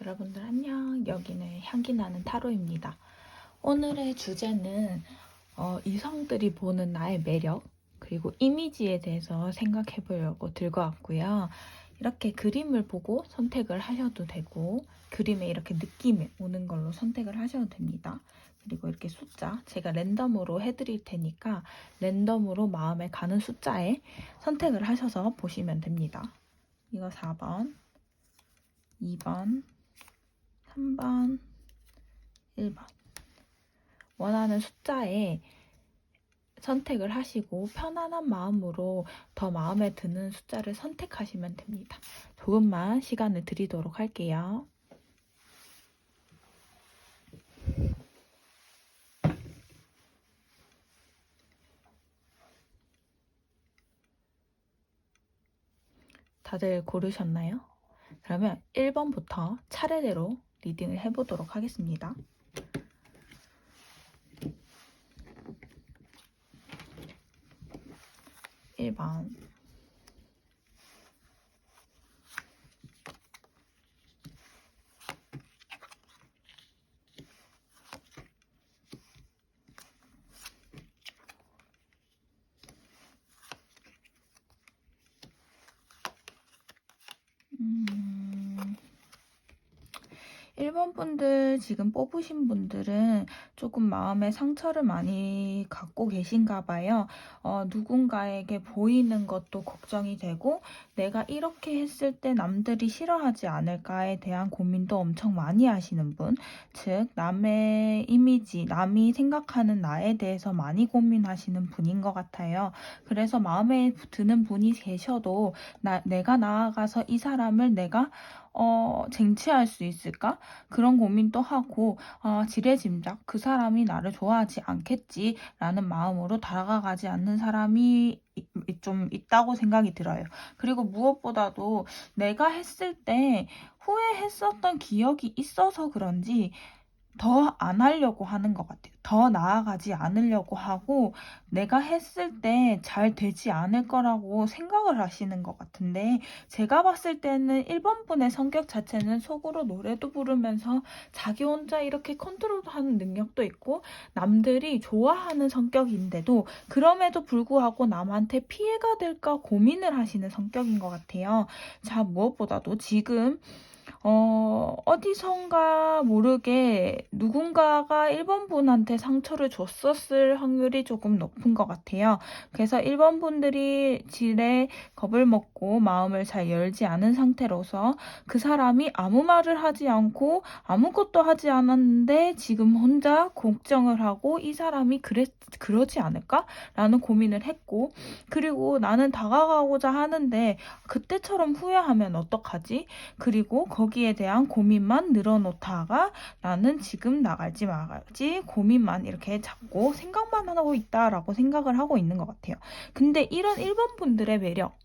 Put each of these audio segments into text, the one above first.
여러분들 안녕. 여기는 향기나는 타로입니다. 오늘의 주제는 이성들이 보는 나의 매력 그리고 이미지에 대해서 생각해 보려고 들고 왔고요. 이렇게 그림을 보고 선택을 하셔도 되고 그림에 이렇게 느낌이 오는 걸로 선택을 하셔도 됩니다. 그리고 이렇게 숫자 제가 랜덤으로 해드릴 테니까 랜덤으로 마음에 가는 숫자에 선택을 하셔서 보시면 됩니다. 이거 4번, 2번, 3번, 1번. 원하는 숫자에 선택을 하시고 편안한 마음으로 더 마음에 드는 숫자를 선택하시면 됩니다. 조금만 시간을 드리도록 할게요. 다들 고르셨나요? 그러면 1번부터 차례대로 리딩을 해보도록 하겠습니다. 1번, 1번 분들 지금 뽑으신 분들은 조금 마음에 상처를 많이 갖고 계신가 봐요. 누군가에게 보이는 것도 걱정이 되고 내가 이렇게 했을 때 남들이 싫어하지 않을까에 대한 고민도 엄청 많이 하시는 분, 즉 남의 이미지, 남이 생각하는 나에 대해서 많이 고민하시는 분인 것 같아요. 그래서 마음에 드는 분이 계셔도 내가 나아가서 이 사람을 내가 쟁취할 수 있을까? 그런 고민도 하고 지레짐작 그 사람이 나를 좋아하지 않겠지라는 마음으로 다가가지 않는 사람이 좀 있다고 생각이 들어요. 그리고 무엇보다도 내가 했을 때 후회했었던 기억이 있어서 그런지 더 안 하려고 하는 것 같아요. 더 나아가지 않으려고 하고 내가 했을 때 잘 되지 않을 거라고 생각을 하시는 것 같은데 제가 봤을 때는 1번 분의 성격 자체는 속으로 노래도 부르면서 자기 혼자 이렇게 컨트롤하는 능력도 있고 남들이 좋아하는 성격인데도 그럼에도 불구하고 남한테 피해가 될까 고민을 하시는 성격인 것 같아요. 자, 무엇보다도 지금 어디선가 모르게 누군가가 1번 분한테 상처를 줬었을 확률이 조금 높은 것 같아요. 그래서 1번 분들이 지레 겁을 먹고 마음을 잘 열지 않은 상태로서 그 사람이 아무 말을 하지 않고 아무것도 하지 않았는데 지금 혼자 걱정을 하고 이 사람이 그러지 않을까? 라는 고민을 했고 그리고 나는 다가가고자 하는데 그때처럼 후회하면 어떡하지? 그리고 거기에 대한 고민만 늘어놓다가 나는 지금 나갈지 말지 고민만 이렇게 잡고 생각만 하고 있다라고 생각을 하고 있는 것 같아요. 근데 이런 1번 분들의 매력,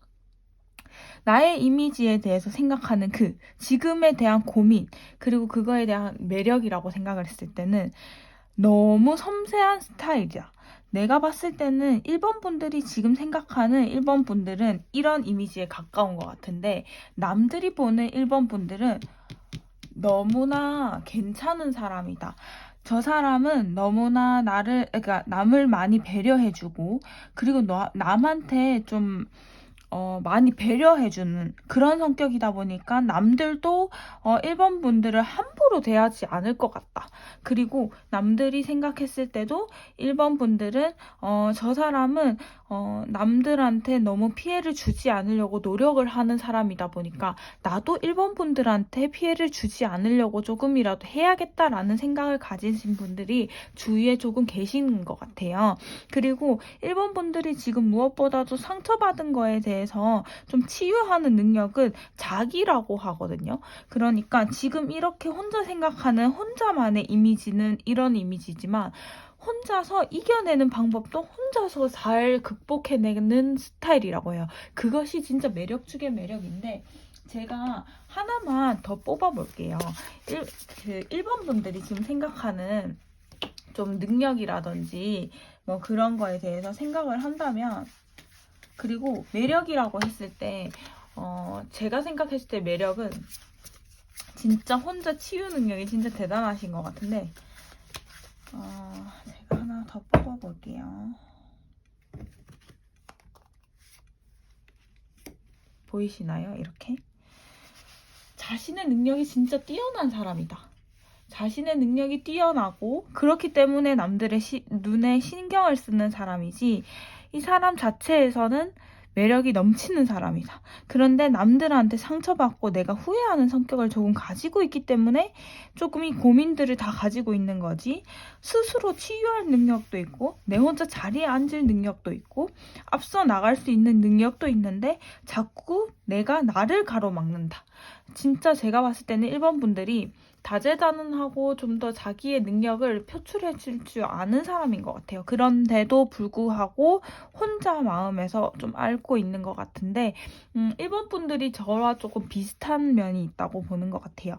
나의 이미지에 대해서 생각하는 그 지금에 대한 고민, 그리고 그거에 대한 매력이라고 생각을 했을 때는 너무 섬세한 스타일이야. 내가 봤을 때는 1번 분들이 지금 생각하는 1번 분들은 이런 이미지에 가까운 것 같은데 남들이 보는 1번 분들은 너무나 괜찮은 사람이다. 저 사람은 너무나 그러니까 남을 많이 배려해주고 그리고 남한테 좀 많이 배려해주는 그런 성격이다 보니까 남들도 1번 분들을 함부로 대하지 않을 것 같다. 그리고 남들이 생각했을 때도 1번 분들은 저 사람은 남들한테 너무 피해를 주지 않으려고 노력을 하는 사람이다 보니까 나도 1번 분들한테 피해를 주지 않으려고 조금이라도 해야겠다라는 생각을 가지신 분들이 주위에 조금 계시는 것 같아요. 그리고 1번 분들이 지금 무엇보다도 상처받은 거에 대해서 좀 치유하는 능력은 자기라고 하거든요. 그러니까 지금 이렇게 혼자 생각하는 혼자만의 이미지는 이런 이미지지만 혼자서 이겨내는 방법도 혼자서 잘 극복해내는 스타일이라고 해요. 그것이 진짜 매력 중의 매력인데 제가 하나만 더 뽑아볼게요. 1번 분들이 지금 생각하는 좀 능력이라든지 뭐 그런 거에 대해서 생각을 한다면 그리고 매력이라고 했을 때 제가 생각했을 때 매력은 진짜 혼자 치유 능력이 진짜 대단하신 것 같은데 제가 하나 더 뽑아볼게요. 보이시나요? 이렇게 자신의 능력이 진짜 뛰어난 사람이다. 자신의 능력이 뛰어나고 그렇기 때문에 남들의 눈에 신경을 쓰는 사람이지 이 사람 자체에서는 매력이 넘치는 사람이다. 그런데 남들한테 상처받고 내가 후회하는 성격을 조금 가지고 있기 때문에 조금 이 고민들을 다 가지고 있는 거지. 스스로 치유할 능력도 있고 내 혼자 자리에 앉을 능력도 있고 앞서 나갈 수 있는 능력도 있는데 자꾸 내가 나를 가로막는다. 진짜 제가 봤을 때는 1번 분들이 다재다능하고 좀 더 자기의 능력을 표출해 줄 줄 아는 사람인 것 같아요. 그런데도 불구하고 혼자 마음에서 좀 앓고 있는 것 같은데 1번 분들이 저와 조금 비슷한 면이 있다고 보는 것 같아요.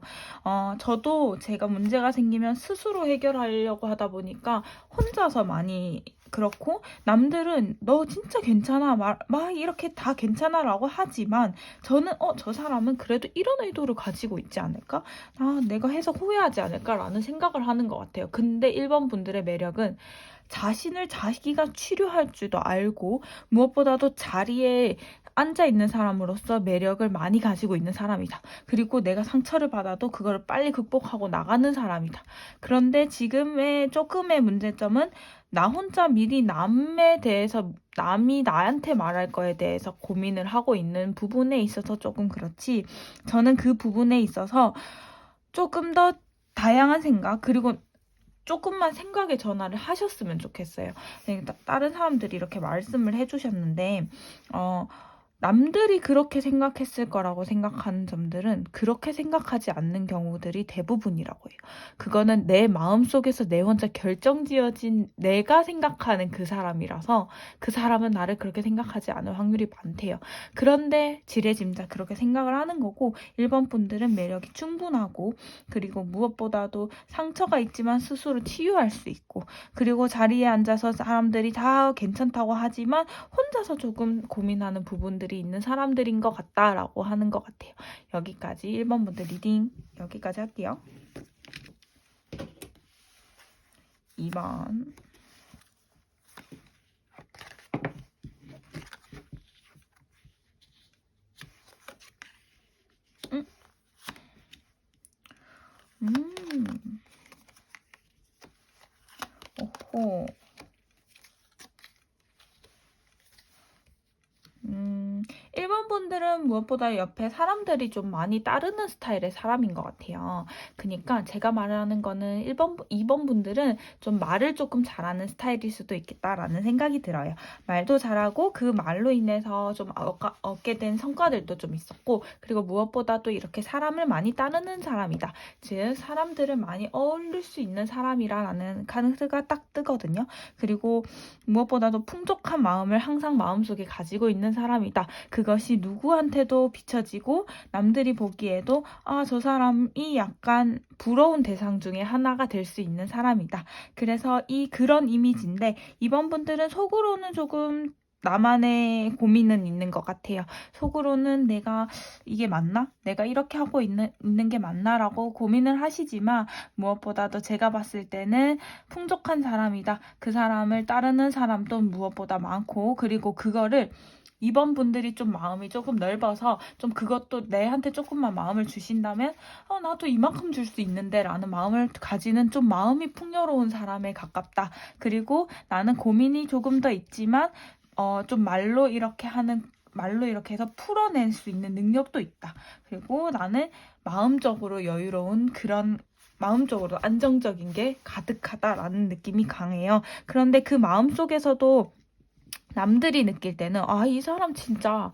저도 제가 문제가 생기면 스스로 해결하려고 하다 보니까 혼자서 많이 그렇고 남들은 너 진짜 괜찮아 막 이렇게 다 괜찮아 라고 하지만 저는 저 사람은 그래도 이런 의도를 가지고 있지 않을까? 내가 해서 후회하지 않을까라는 생각을 하는 것 같아요. 근데 1번 분들의 매력은 자신을 자기가 치료할 줄도 알고 무엇보다도 자리에 앉아있는 사람으로서 매력을 많이 가지고 있는 사람이다. 그리고 내가 상처를 받아도 그걸 빨리 극복하고 나가는 사람이다. 그런데 지금의 조금의 문제점은 나 혼자 미리 남에 대해서 남이 나한테 말할 거에 대해서 고민을 하고 있는 부분에 있어서 조금 그렇지 저는 그 부분에 있어서 조금 더 다양한 생각 그리고 조금만 생각의 전환을 하셨으면 좋겠어요. 다른 사람들이 이렇게 말씀을 해주셨는데 남들이 그렇게 생각했을 거라고 생각하는 점들은 그렇게 생각하지 않는 경우들이 대부분이라고 해요. 그거는 내 마음속에서 내 혼자 결정지어진 내가 생각하는 그 사람이라서 그 사람은 나를 그렇게 생각하지 않을 확률이 많대요. 그런데 지레짐작 그렇게 생각을 하는 거고 1번 분들은 매력이 충분하고 그리고 무엇보다도 상처가 있지만 스스로 치유할 수 있고 그리고 자리에 앉아서 사람들이 다 괜찮다고 하지만 혼자서 조금 고민하는 부분들이 있는 사람들인 것 같다라고 하는 것 같아요. 여기까지 1번 분들 리딩 여기까지 할게요. 2번 오호 1번 분들은 무엇보다 옆에 사람들이 좀 많이 따르는 스타일의 사람인 것 같아요. 그러니까 제가 말하는 거는 2번 분들은 좀 말을 조금 잘하는 스타일일 수도 있겠다라는 생각이 들어요. 말도 잘하고 그 말로 인해서 좀 얻게 된 성과들도 좀 있었고 그리고 무엇보다도 이렇게 사람을 많이 따르는 사람이다. 즉 사람들을 많이 어울릴 수 있는 사람이라는 카드가 딱 뜨거든요. 그리고 무엇보다도 풍족한 마음을 항상 마음속에 가지고 있는 사람이다. 그것이 누구한테도 비춰지고 남들이 보기에도 저 사람이 약간 부러운 대상 중에 하나가 될 수 있는 사람이다. 그래서 그런 이미지인데 이번 분들은 속으로는 조금 나만의 고민은 있는 것 같아요. 속으로는 내가 이게 맞나? 내가 이렇게 하고 있는 게 맞나? 라고 고민을 하시지만 무엇보다도 제가 봤을 때는 풍족한 사람이다. 그 사람을 따르는 사람도 무엇보다 많고 그리고 그거를 2번 분들이 좀 마음이 조금 넓어서 좀 그것도 내한테 조금만 마음을 주신다면 나도 이만큼 줄 수 있는데 라는 마음을 가지는 좀 마음이 풍요로운 사람에 가깝다. 그리고 나는 고민이 조금 더 있지만 좀 말로 이렇게 해서 풀어낼 수 있는 능력도 있다. 그리고 나는 마음적으로 여유로운 그런 마음적으로 안정적인 게 가득하다라는 느낌이 강해요. 그런데 그 마음속에서도 남들이 느낄 때는 이 사람 진짜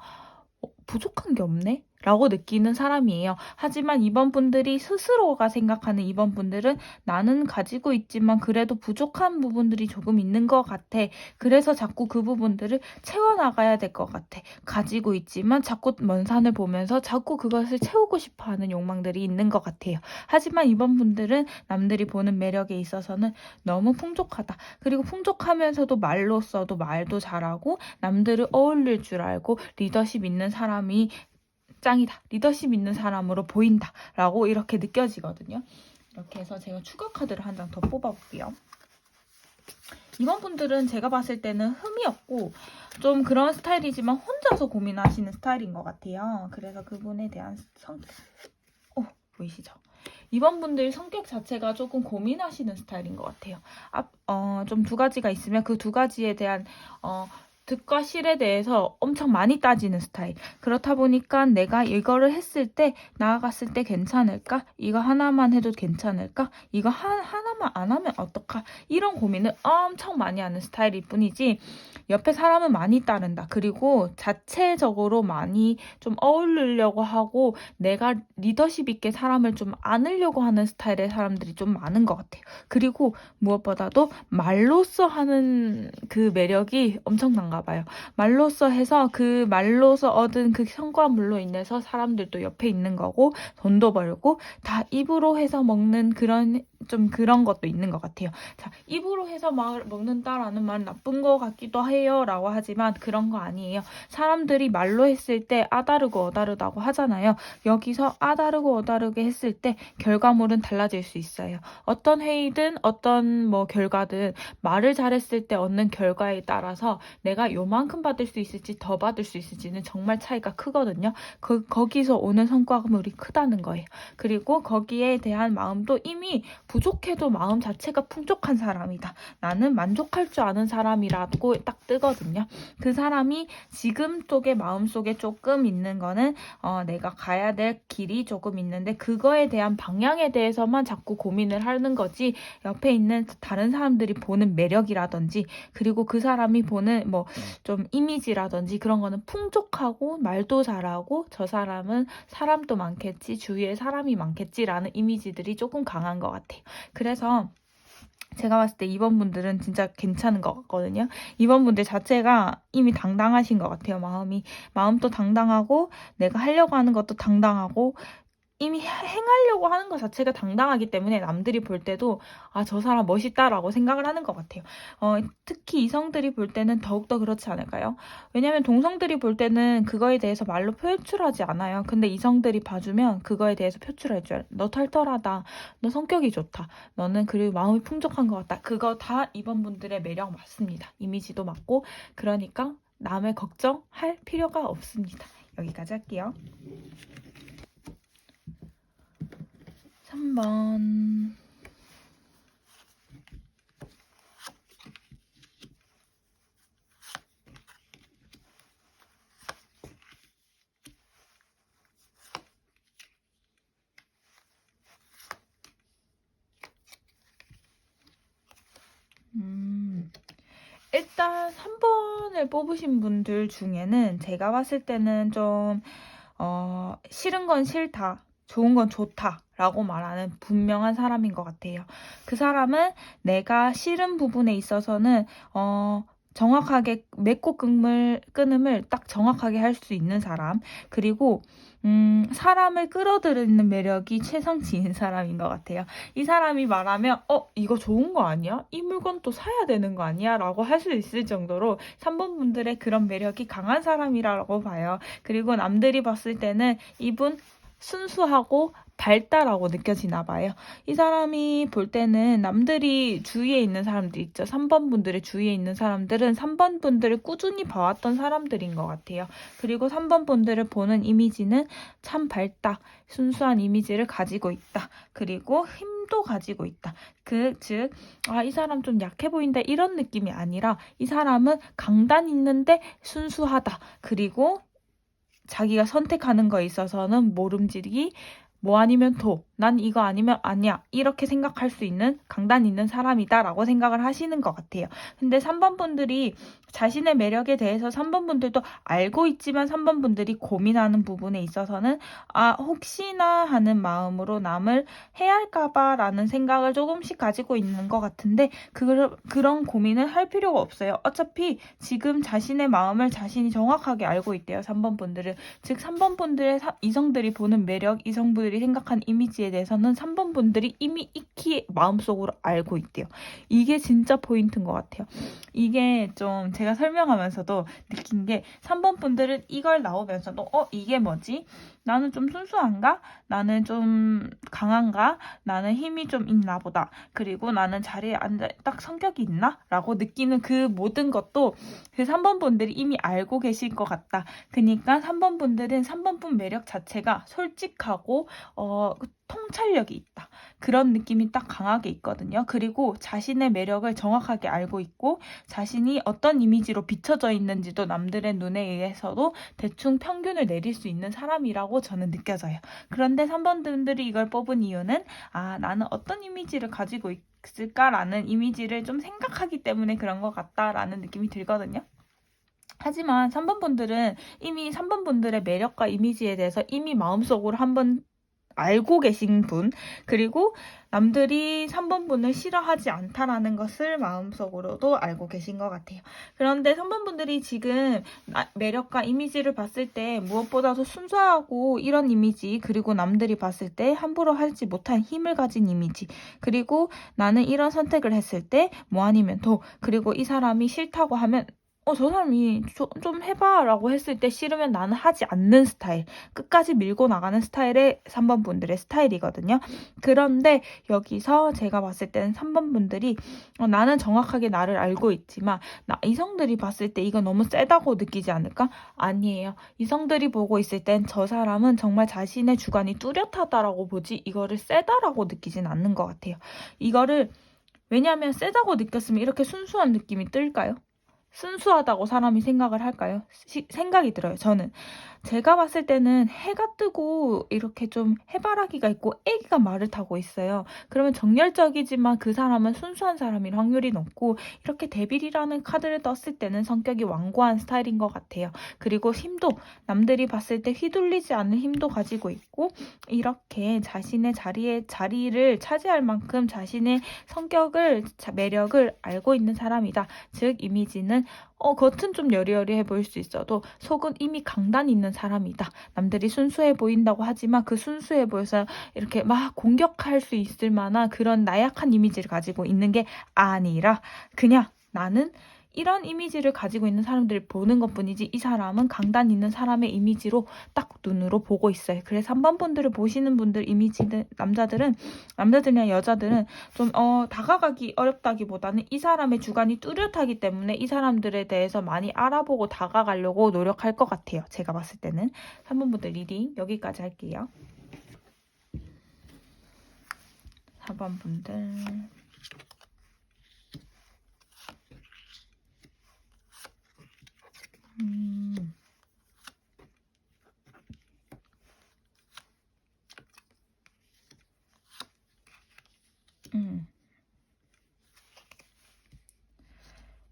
부족한 게 없네? 라고 느끼는 사람이에요. 하지만 이번 분들이 스스로가 생각하는 이번 분들은 나는 가지고 있지만 그래도 부족한 부분들이 조금 있는 것 같아. 그래서 자꾸 그 부분들을 채워나가야 될 것 같아. 가지고 있지만 자꾸 먼 산을 보면서 자꾸 그것을 채우고 싶어하는 욕망들이 있는 것 같아요. 하지만 이번 분들은 남들이 보는 매력에 있어서는 너무 풍족하다. 그리고 풍족하면서도 말로써도 말도 잘하고 남들을 어울릴 줄 알고 리더십 있는 사람이 짱이다. 리더십 있는 사람으로 보인다. 라고 이렇게 느껴지거든요. 이렇게 해서 제가 추가 카드를 한 장 더 뽑아볼게요. 이번 분들은 제가 봤을 때는 흠이 없고 좀 그런 스타일이지만 혼자서 고민하시는 스타일인 것 같아요. 그래서 그분에 대한 보이시죠? 이번 분들 성격 자체가 조금 고민하시는 스타일인 것 같아요. 좀 두 가지가 있으면 그 두 가지에 대한 득과 실에 대해서 엄청 많이 따지는 스타일. 그렇다 보니까 내가 이거를 했을 때 나아갔을 때 괜찮을까? 이거 하나만 해도 괜찮을까? 이거 하나만 안 하면 어떡하? 이런 고민을 엄청 많이 하는 스타일일 뿐이지 옆에 사람은 많이 따른다. 그리고 자체적으로 많이 좀 어울리려고 하고 내가 리더십 있게 사람을 좀 안으려고 하는 스타일의 사람들이 좀 많은 것 같아요. 그리고 무엇보다도 말로써 하는 그 매력이 엄청난가 봐요. 말로써 해서 그 말로써 얻은 그 성과물로 인해서 사람들도 옆에 있는 거고 돈도 벌고 다 입으로 해서 먹는 그런 것도 있는 것 같아요. 자, 입으로 해서 먹는다라는 말은 나쁜 것 같기도 해요 라고 하지만 그런 거 아니에요. 사람들이 말로 했을 때 아다르고 어다르다고 하잖아요. 여기서 아다르고 어다르게 했을 때 결과물은 달라질 수 있어요. 어떤 회의든 어떤 결과든 말을 잘했을 때 얻는 결과에 따라서 내가 요만큼 받을 수 있을지 더 받을 수 있을지는 정말 차이가 크거든요. 거기서 오는 성과물이 크다는 거예요. 그리고 거기에 대한 마음도 이미 부족해도 마음 자체가 풍족한 사람이다. 나는 만족할 줄 아는 사람이라고 딱 뜨거든요. 그 사람이 지금 속에 마음속에 조금 있는 거는 내가 가야 될 길이 조금 있는데 그거에 대한 방향에 대해서만 자꾸 고민을 하는 거지 옆에 있는 다른 사람들이 보는 매력이라든지 그리고 그 사람이 보는 좀 이미지라든지 그런 거는 풍족하고 말도 잘하고 저 사람은 사람도 많겠지 주위에 사람이 많겠지라는 이미지들이 조금 강한 것 같아요. 그래서 제가 봤을 때 이번 분들은 진짜 괜찮은 것 같거든요. 이번 분들 자체가 이미 당당하신 것 같아요. 마음도 당당하고 내가 하려고 하는 것도 당당하고 이미 행하려고 하는 것 자체가 당당하기 때문에 남들이 볼 때도 저 사람 멋있다라고 생각을 하는 것 같아요. 특히 이성들이 볼 때는 더욱더 그렇지 않을까요? 왜냐하면 동성들이 볼 때는 그거에 대해서 말로 표출하지 않아요. 근데 이성들이 봐주면 그거에 대해서 표출할 줄 알아요. 너 털털하다. 너 성격이 좋다. 너는 그리고 마음이 풍족한 것 같다. 그거 다 이번 분들의 매력 맞습니다. 이미지도 맞고 그러니까 남의 걱정할 필요가 없습니다. 여기까지 할게요. 3번 일단 3번을 뽑으신 분들 중에는 제가 봤을 때는 좀 싫은 건 싫다. 좋은 건 좋다 라고 말하는 분명한 사람인 것 같아요. 그 사람은 내가 싫은 부분에 있어서는 정확하게 맺고 끊음을 딱 정확하게 할 수 있는 사람 그리고 사람을 끌어들이는 매력이 최상치인 사람인 것 같아요. 이 사람이 말하면 이거 좋은 거 아니야? 이 물건 또 사야 되는 거 아니야? 라고 할 수 있을 정도로 3번 분들의 그런 매력이 강한 사람이라고 봐요. 그리고 남들이 봤을 때는 이분 순수하고 밝다라고 느껴지나 봐요. 이 사람이 볼 때는 남들이 주위에 있는 사람들 있죠. 3번 분들의 주위에 있는 사람들은 3번 분들을 꾸준히 봐왔던 사람들인 것 같아요. 그리고 3번 분들을 보는 이미지는 참 밝다. 순수한 이미지를 가지고 있다. 그리고 힘도 가지고 있다. 즉, 이 사람 좀 약해 보인다 이런 느낌이 아니라 이 사람은 강단 있는데 순수하다. 그리고 자기가 선택하는 거에 있어서는 모름지기 아니면 난 이거 아니면 아니야 이렇게 생각할 수 있는 강단 있는 사람이다 라고 생각을 하시는 것 같아요. 근데 3번 분들이 자신의 매력에 대해서 3번 분들도 알고 있지만 3번 분들이 고민하는 부분에 있어서는 혹시나 하는 마음으로 남을 해할까봐 라는 생각을 조금씩 가지고 있는 것 같은데 그런 고민을 할 필요가 없어요. 어차피 지금 자신의 마음을 자신이 정확하게 알고 있대요. 3번 분들은. 즉 3번 분들의 이성들이 보는 매력, 이성분들이 생각한 이미지에 대해서는 3번 분들이 이미 익히 마음속으로 알고 있대요. 이게 진짜 포인트인 것 같아요. 이게 좀 제가 설명하면서도 느낀 게 3번 분들은 이걸 나오면서도 이게 뭐지? 나는 좀 순수한가? 나는 좀 강한가? 나는 힘이 좀 있나 보다. 그리고 나는 자리에 앉아 딱 성격이 있나? 라고 느끼는 그 모든 것도 그 3번 분들이 이미 알고 계실 것 같다. 그러니까 3번 분들은 3번 분 매력 자체가 솔직하고 통찰력이 있다. 그런 느낌이 딱 강하게 있거든요. 그리고 자신의 매력을 정확하게 알고 있고 자신이 어떤 이미지로 비춰져 있는지도 남들의 눈에 의해서도 대충 평균을 내릴 수 있는 사람이라고 저는 느껴져요. 그런데 3번 분들이 이걸 뽑은 이유는 나는 어떤 이미지를 가지고 있을까라는 이미지를 좀 생각하기 때문에 그런 것 같다라는 느낌이 들거든요. 하지만 3번 분들은 이미 3번 분들의 매력과 이미지에 대해서 이미 마음속으로 한번 알고 계신 분, 그리고 남들이 3번 분을 싫어하지 않다라는 것을 마음속으로도 알고 계신 것 같아요. 그런데 3번 분들이 지금 매력과 이미지를 봤을 때 무엇보다도 순수하고 이런 이미지, 그리고 남들이 봤을 때 함부로 하지 못한 힘을 가진 이미지, 그리고 나는 이런 선택을 했을 때 뭐 아니면 도, 그리고 이 사람이 싫다고 하면 저 사람이 좀 해봐 라고 했을 때 싫으면 나는 하지 않는 스타일, 끝까지 밀고 나가는 스타일의 3번 분들의 스타일이거든요. 그런데 여기서 제가 봤을 때는 3번 분들이 나는 정확하게 나를 알고 있지만 이성들이 봤을 때 이거 너무 세다고 느끼지 않을까? 아니에요. 이성들이 보고 있을 땐 저 사람은 정말 자신의 주관이 뚜렷하다라고 보지 이거를 세다라고 느끼진 않는 것 같아요. 이거를 왜냐하면 세다고 느꼈으면 이렇게 순수한 느낌이 뜰까요? 순수하다고 사람이 생각을 할까요? 생각이 들어요, 저는. 제가 봤을 때는 해가 뜨고 이렇게 좀 해바라기가 있고 애기가 말을 타고 있어요. 그러면 정열적이지만 그 사람은 순수한 사람일 확률이 높고 이렇게 데빌이라는 카드를 떴을 때는 성격이 완고한 스타일인 것 같아요. 그리고 힘도 남들이 봤을 때 휘둘리지 않는 힘도 가지고 있고 이렇게 자신의 자리를 차지할 만큼 자신의 성격을, 매력을 알고 있는 사람이다. 즉 이미지는 겉은 좀 여리여리해 보일 수 있어도 속은 이미 강단 있는 사람이다. 남들이 순수해 보인다고 하지만 그 순수해 보여서 이렇게 막 공격할 수 있을 만한 그런 나약한 이미지를 가지고 있는 게 아니라 그냥 나는 이런 이미지를 가지고 있는 사람들을 보는 것뿐이지 이 사람은 강단 있는 사람의 이미지로 딱 눈으로 보고 있어요. 그래서 3번 분들을 보시는 분들 이미지는 남자들이나 여자들은 좀 다가가기 어렵다기보다는 이 사람의 주관이 뚜렷하기 때문에 이 사람들에 대해서 많이 알아보고 다가가려고 노력할 것 같아요. 제가 봤을 때는 3번 분들 리딩 여기까지 할게요. 4번 분들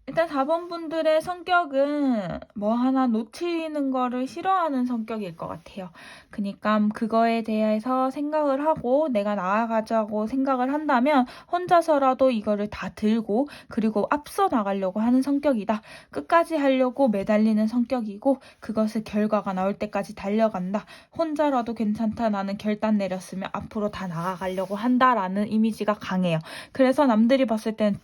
일단 4번 분들의 성격은 뭐 하나 놓치는 거를 싫어하는 성격일 것 같아요. 그러니까 그거에 대해서 생각을 하고 내가 나아가자고 생각을 한다면 혼자서라도 이거를 다 들고 그리고 앞서 나가려고 하는 성격이다. 끝까지 하려고 매달리는 성격이고 그것을 결과가 나올 때까지 달려간다. 혼자라도 괜찮다. 나는 결단 내렸으면 앞으로 다 나아가려고 한다라는 이미지가 강해요. 그래서 남들이 봤을 땐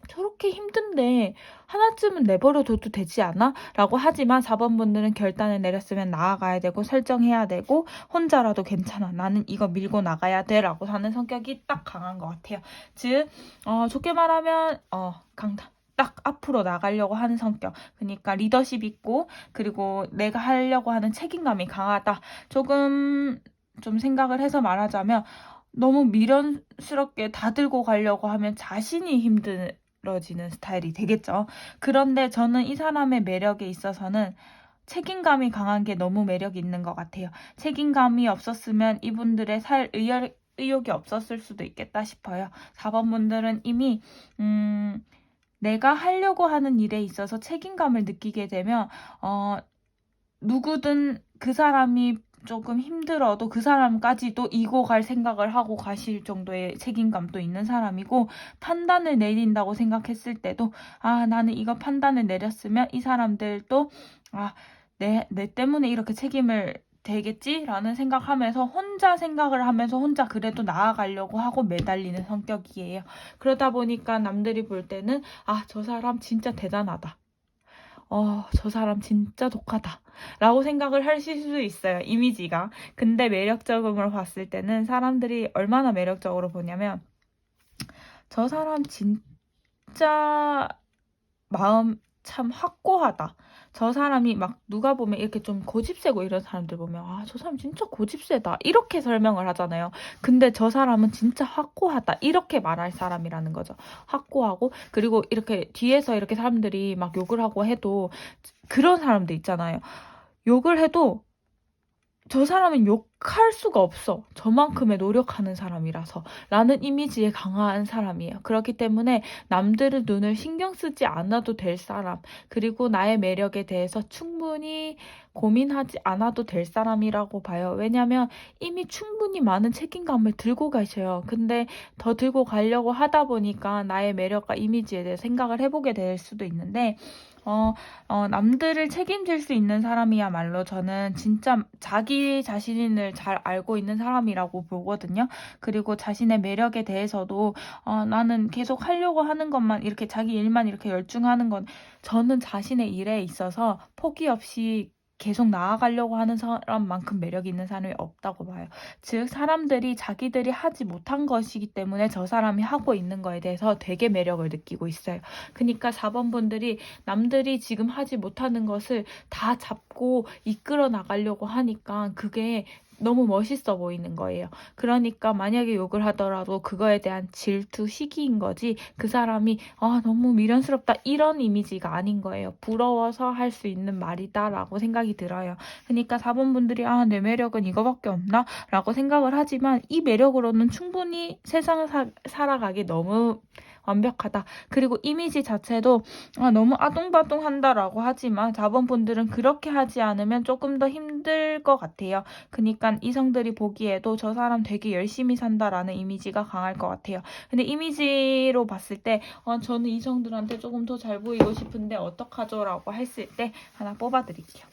저렇게 힘든데 하나쯤은 내버려둬도 되지 않아? 라고 하지만 4번 분들은 결단을 내렸으면 나아가야 되고 설정해야 되고 혼자라도 괜찮아. 나는 이거 밀고 나가야 돼. 라고 하는 성격이 딱 강한 것 같아요. 즉 좋게 말하면 강단. 딱 앞으로 나가려고 하는 성격. 그러니까 리더십 있고 그리고 내가 하려고 하는 책임감이 강하다. 조금 좀 생각을 해서 말하자면 너무 미련스럽게 다 들고 가려고 하면 자신이 힘들어지는 스타일이 되겠죠. 그런데 저는 이 사람의 매력에 있어서는 책임감이 강한 게 너무 매력이 있는 것 같아요. 책임감이 없었으면 이분들의 의욕이 없었을 수도 있겠다 싶어요. 4번 분들은 이미 내가 하려고 하는 일에 있어서 책임감을 느끼게 되면 누구든 그 사람이 조금 힘들어도 그 사람까지도 이고 갈 생각을 하고 가실 정도의 책임감도 있는 사람이고 판단을 내린다고 생각했을 때도 나는 이거 판단을 내렸으면 이 사람들도 내 때문에 이렇게 책임을 되겠지라는 생각하면서 혼자 생각을 하면서 혼자 그래도 나아가려고 하고 매달리는 성격이에요. 그러다 보니까 남들이 볼 때는 저 사람 진짜 대단하다. 저 사람 진짜 독하다 라고 생각을 하실 수 있어요, 이미지가. 근데 매력적으로 봤을 때는 사람들이 얼마나 매력적으로 보냐면 저 사람 진짜 마음 참 확고하다. 저 사람이 막 누가 보면 이렇게 좀 고집세고 이런 사람들 보면 저 사람 진짜 고집세다 이렇게 설명을 하잖아요. 근데 저 사람은 진짜 확고하다 이렇게 말할 사람이라는 거죠. 확고하고, 그리고 이렇게 뒤에서 이렇게 사람들이 막 욕을 하고 해도 그런 사람들 있잖아요. 욕을 해도 저 사람은 욕할 수가 없어. 저만큼의 노력하는 사람이라서. 라는 이미지에 강한 사람이에요. 그렇기 때문에 남들의 눈을 신경 쓰지 않아도 될 사람, 그리고 나의 매력에 대해서 충분히 고민하지 않아도 될 사람이라고 봐요. 왜냐면 이미 충분히 많은 책임감을 들고 가셔요. 근데 더 들고 가려고 하다 보니까 나의 매력과 이미지에 대해 생각을 해보게 될 수도 있는데, 남들을 책임질 수 있는 사람이야말로 저는 진짜 자기 자신을 잘 알고 있는 사람이라고 보거든요. 그리고 자신의 매력에 대해서도 나는 계속 하려고 하는 것만, 이렇게 자기 일만 이렇게 열중하는 건, 저는 자신의 일에 있어서 포기 없이 계속 나아가려고 하는 사람만큼 매력이 있는 사람이 없다고 봐요. 즉 사람들이 자기들이 하지 못한 것이기 때문에 저 사람이 하고 있는 거에 대해서 되게 매력을 느끼고 있어요. 그러니까 4번 분들이 남들이 지금 하지 못하는 것을 다 잡고 이끌어 나가려고 하니까 그게 너무 멋있어 보이는 거예요. 그러니까 만약에 욕을 하더라도 그거에 대한 질투, 시기인 거지, 그 사람이 너무 미련스럽다 이런 이미지가 아닌 거예요. 부러워서 할 수 있는 말이다라고 생각이 들어요. 그러니까 4번 분들이 내 매력은 이거밖에 없나? 라고 생각을 하지만 이 매력으로는 충분히 세상을 살아가기 너무 완벽하다. 그리고 이미지 자체도 너무 아둥바둥한다라고 하지만 4번 분들은 그렇게 하지 않으면 조금 더 힘들 것 같아요. 그러니까 이성들이 보기에도 저 사람 되게 열심히 산다라는 이미지가 강할 것 같아요. 근데 이미지로 봤을 때 저는 이성들한테 조금 더 잘 보이고 싶은데 어떡하죠? 라고 했을 때 하나 뽑아드릴게요.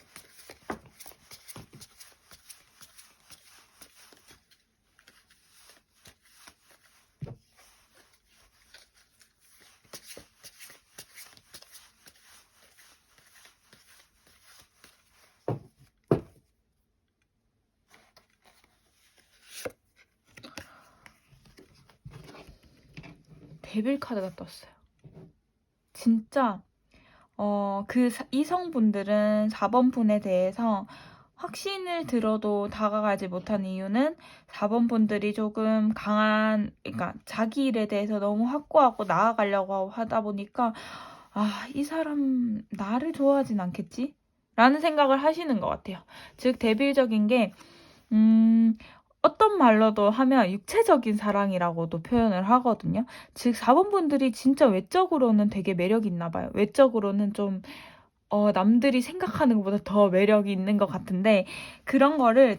데빌 카드가 떴어요. 진짜 이성분들은 4번 분에 대해서 확신을 들어도 다가가지 못한 이유는 4번 분들이 조금 그러니까 자기 일에 대해서 너무 확고하고 나아가려고 하다 보니까 이 사람 나를 좋아하진 않겠지? 라는 생각을 하시는 것 같아요. 즉 대비적인 게 어떤 말로도 하면 육체적인 사랑이라고도 표현을 하거든요. 즉 4번 분들이 진짜 외적으로는 되게 매력이 있나 봐요. 외적으로는 좀 남들이 생각하는 것보다 더 매력이 있는 것 같은데 그런 거를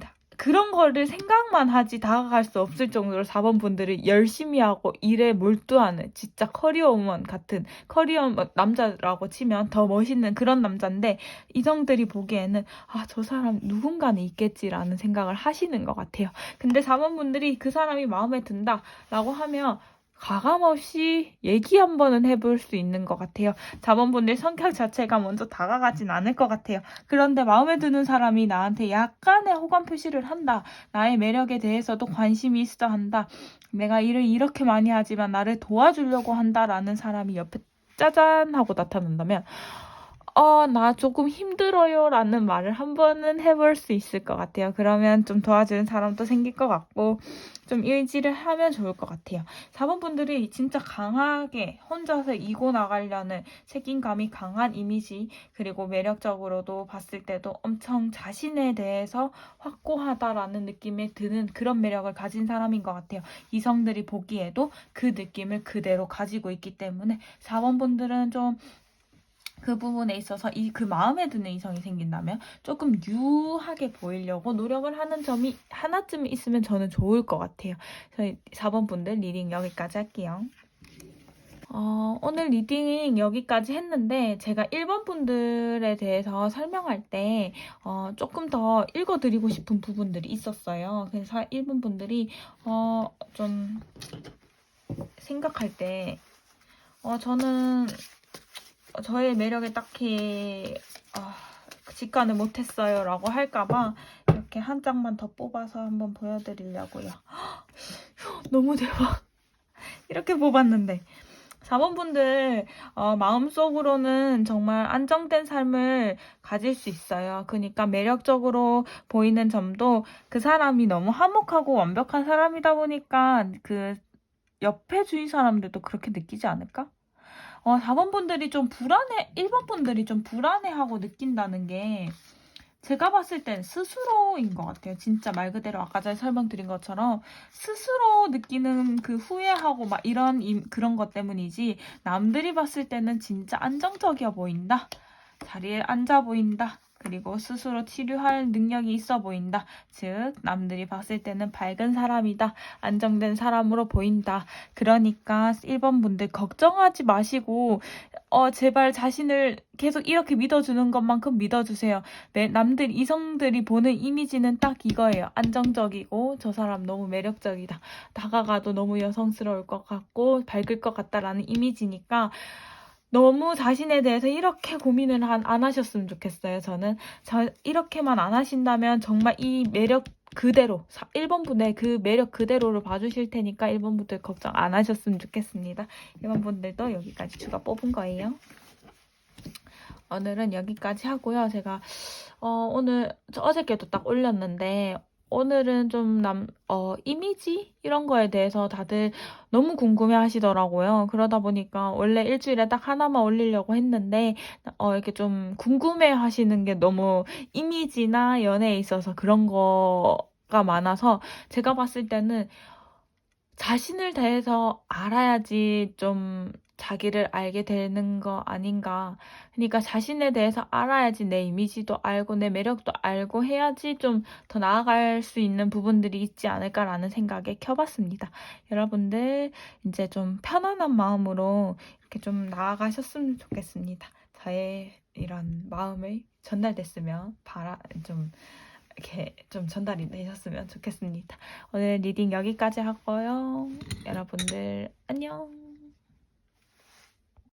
생각만 하지 다가갈 수 없을 정도로 4번 분들이 열심히 하고 일에 몰두하는 진짜 커리어우먼 같은 커리어 남자라고 치면 더 멋있는 그런 남자인데 이성들이 보기에는 저 사람 누군가는 있겠지라는 생각을 하시는 것 같아요. 근데 4번 분들이 그 사람이 마음에 든다라고 하면 가감없이 얘기 한 번은 해볼 수 있는 것 같아요. 4번 분들 성격 자체가 먼저 다가가진 않을 것 같아요. 그런데 마음에 드는 사람이 나한테 약간의 호감 표시를 한다. 나의 매력에 대해서도 관심이 있어 한다. 내가 일을 이렇게 많이 하지만 나를 도와주려고 한다라는 사람이 옆에 짜잔 하고 나타난다면 나 조금 힘들어요 라는 말을 한 번은 해볼 수 있을 것 같아요. 그러면 좀 도와주는 사람도 생길 것 같고 좀 의지를 하면 좋을 것 같아요. 4번 분들이 진짜 강하게 혼자서 이고 나가려는 책임감이 강한 이미지, 그리고 매력적으로도 봤을 때도 엄청 자신에 대해서 확고하다라는 느낌이 드는 그런 매력을 가진 사람인 것 같아요. 이성들이 보기에도 그 느낌을 그대로 가지고 있기 때문에 4번 분들은 좀 그 부분에 있어서 그 마음에 드는 이성이 생긴다면 조금 유하게 보이려고 노력을 하는 점이 하나쯤 있으면 저는 좋을 것 같아요. 저희 4번 분들 리딩 여기까지 할게요. 오늘 리딩 여기까지 했는데 제가 1번 분들에 대해서 설명할 때 조금 더 읽어드리고 싶은 부분들이 있었어요. 그래서 1번 분들이 좀 생각할 때 저는 저의 매력에 딱히 직관을 못했어요 라고 할까봐 이렇게 한 장만 더 뽑아서 한번 보여드리려고요. 너무 대박. 이렇게 뽑았는데 4번 분들 마음속으로는 정말 안정된 삶을 가질 수 있어요. 그러니까 매력적으로 보이는 점도 그 사람이 너무 화목하고 완벽한 사람이다 보니까 그 옆에 주위 사람들도 그렇게 느끼지 않을까? 4번 분들이 좀 1번 분들이 좀 불안해하고 느낀다는 게 제가 봤을 땐 스스로인 것 같아요. 진짜 말 그대로 아까 전에 설명드린 것처럼 스스로 느끼는 그 후회하고 막 그런 것 때문이지 남들이 봤을 때는 진짜 안정적이어 보인다. 자리에 앉아 보인다. 그리고 스스로 치료할 능력이 있어 보인다. 즉 남들이 봤을 때는 밝은 사람이다. 안정된 사람으로 보인다. 그러니까 1번 분들 걱정하지 마시고 제발 자신을 계속 이렇게 믿어주는 것만큼 믿어주세요. 이성들이 보는 이미지는 딱 이거예요. 안정적이고 저 사람 너무 매력적이다. 다가가도 너무 여성스러울 것 같고 밝을 것 같다라는 이미지니까 너무 자신에 대해서 이렇게 고민을 안 하셨으면 좋겠어요. 저는 이렇게만 안 하신다면 정말 이 매력 그대로 1번 분의 그 매력 그대로를 봐주실 테니까 1번 분들 걱정 안 하셨으면 좋겠습니다. 1번 분들도 여기까지 추가 뽑은 거예요. 오늘은 여기까지 하고요. 제가 오늘 어저께도 딱 올렸는데 오늘은 좀 이미지 이런 거에 대해서 다들 너무 궁금해 하시더라고요. 그러다 보니까 원래 일주일에 딱 하나만 올리려고 했는데 이렇게 좀 궁금해 하시는 게 너무 이미지나 연애에 있어서 그런 거가 많아서 제가 봤을 때는 자신을 대해서 알아야지 좀 자기를 알게 되는 거 아닌가. 그러니까 자신에 대해서 알아야지 내 이미지도 알고 내 매력도 알고 해야지 좀 더 나아갈 수 있는 부분들이 있지 않을까라는 생각에 켜봤습니다. 여러분들 이제 좀 편안한 마음으로 이렇게 좀 나아가셨으면 좋겠습니다. 저의 이런 마음을 전달됐으면 이렇게 좀 전달이 되셨으면 좋겠습니다. 오늘 리딩 여기까지 하고요. 여러분들 안녕.